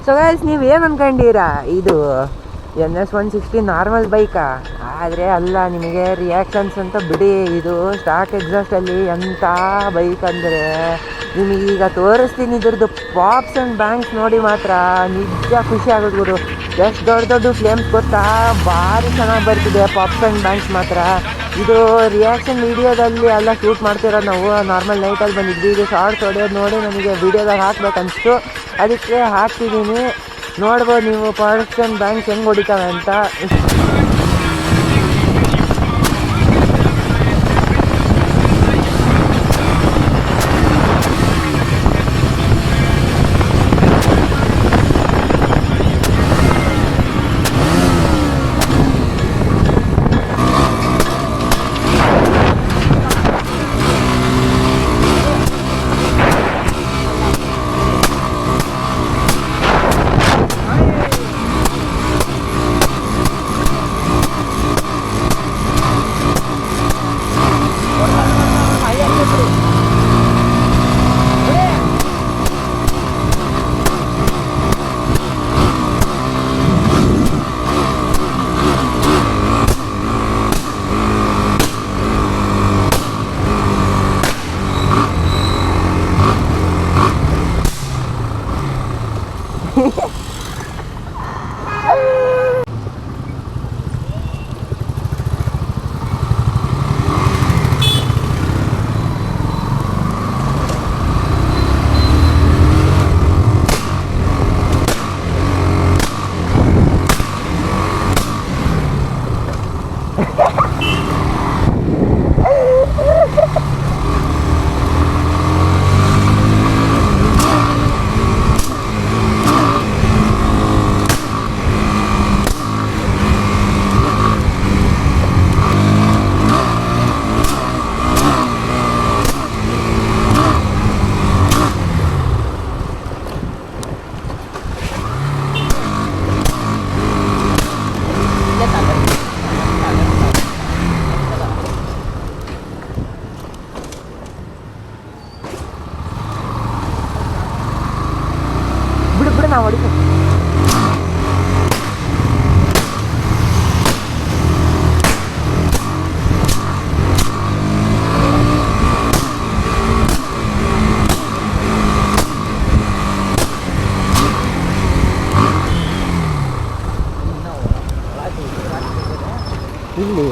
So guys ನೀವು ಏನು ಅನ್ಕೊಂಡಿರಾ, ಇದು NS 160 ನಾರ್ಮಲ್ ಬೈಕಾ? ಆದರೆ ಅಲ್ಲ, ನಿಮಗೆ ರಿಯಾಕ್ಷನ್ಸ್ ಅಂತ ಬಿಡಿ. ಇದು ಸ್ಟಾಕ್ ಎಕ್ಸಾಸ್ಟಲ್ಲಿ ಎಂಥ ಬೈಕ್ ಅಂದರೆ ನಿಮಗೀಗ ತೋರಿಸ್ತೀನಿ. ಇದ್ರದ್ದು ಪಾಪ್ಸ್ ಆ್ಯಂಡ್ ಬ್ಯಾಂಕ್ಸ್ ನೋಡಿ ಮಾತ್ರ ನಿಜ ಖುಷಿ ಆಗೋದು ಗುರು. ಎಷ್ಟು ದೊಡ್ಡ ದೊಡ್ಡ ಫ್ಲೇಮ್ಸ್ ಗೊತ್ತಾ, ಭಾರಿ ಚೆನ್ನಾಗಿ ಬರ್ತಿದೆ ಪಾಪ್ಸ್ ಆ್ಯಂಡ್ ಬ್ಯಾಂಕ್ಸ್ ಮಾತ್ರ. ಇದು ರಿಯಾಕ್ಷನ್ ವೀಡಿಯೋದಲ್ಲಿ ಎಲ್ಲ ಶೂಟ್ ಮಾಡ್ತಿರೋದು ನಾವು. ನಾರ್ಮಲ್ ನೈಟಲ್ಲಿ ಬಂದಿದ್ವಿ. ಇದು ಶಾರ್ಟ್ಸ್ ಹೊಡೆಯೋದು ನೋಡಿ ನನಗೆ ವೀಡಿಯೋದಾಗ ಹಾಕ್ಬೇಕನ್ನಿಸ್ತು, ಅದಕ್ಕೆ ಹಾಕ್ತಿದ್ದೀನಿ. ನೋಡ್ಬೋದು ನೀವು ಪಾಪ್ಸ್ ಆ್ಯಂಡ್ ಬ್ಯಾಂಕ್ಸ್ ಹೆಂಗೆ ಹೊಡಿತಾವೆ ಅಂತ. ಬಿಡು ನಾವು ಹೊಡಿತೀವಿ. ಇಲ್ಲಿ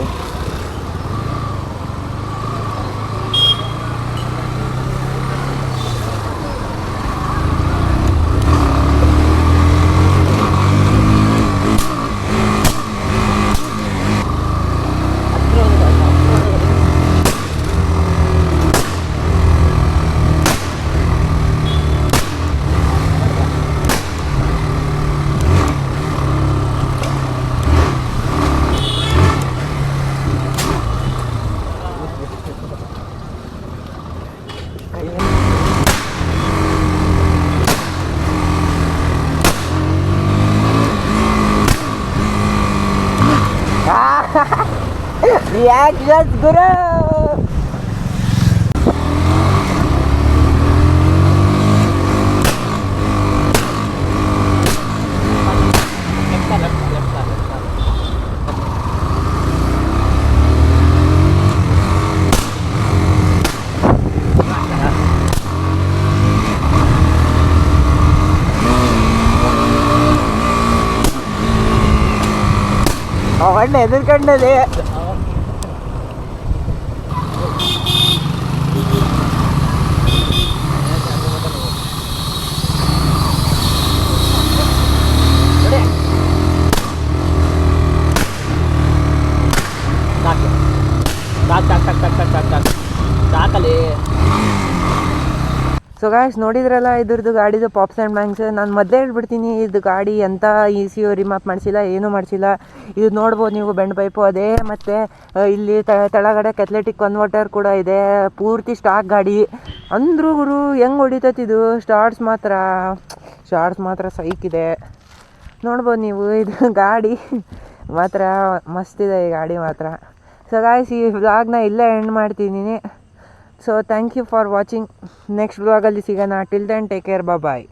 reactions guru. ಅವಣ್ಣ ಎದುರ್ಕೊಂಡದೆ ಸಾಕಲಿ. ಸೊ ಗಾಯ್ಸ್ ನೋಡಿದ್ರಲ್ಲ ಇದ್ರದ್ದು ಗಾಡಿದು ಪಾಪ್ಸ್ ಆ್ಯಂಡ್ ಬ್ಯಾಂಕ್ಸ್. ನಾನು ಮೊದಲೇ ಹೇಳ್ಬಿಡ್ತೀನಿ, ಇದು ಗಾಡಿ ಎಂಥ ECU ರಿಮಾಪ್ ಮಾಡಿಸಿಲ್ಲ, ಏನೂ ಮಾಡಿಸಿಲ್ಲ. ಇದು ನೋಡ್ಬೋದು ನೀವು, ಬೆಂಡ್ ಪೈಪು ಅದೇ, ಮತ್ತು ಇಲ್ಲಿ ಕೆಳಗಡೆ ಕೆಥಲೆಟಿಕ್ ಕನ್ವರ್ಟರ್ ಕೂಡ ಇದೆ. ಪೂರ್ತಿ ಸ್ಟಾಕ್ ಗಾಡಿ ಅಂದ್ರೂ ಗುರು ಹೆಂಗೆ ಹೊಡಿತತ್ತಿದು. ಸ್ಟಾರ್ಟ್ಸ್ ಮಾತ್ರ ಸೈಕಿದೆ. ನೋಡ್ಬೋದು ನೀವು, ಇದು ಗಾಡಿ ಮಾತ್ರ ಮಸ್ತಿದೆ ಈ ಗಾಡಿ ಮಾತ್ರ. ಸೊ ಗಾಯ್ಸ್ ಈ ವ್ಲಾಗ್ನ ಇಲ್ಲೇ ಎಂಡ್ ಮಾಡ್ತಿದ್ದೀನಿ. So thank you for watching. Next ವ್ಲಾಗಲ್ಲಿ ಸಿಗೋಣ. ಟಿಲ್ ದೆನ್ ಟೇಕ್ ಕೇರ್, ಬಾಯ್.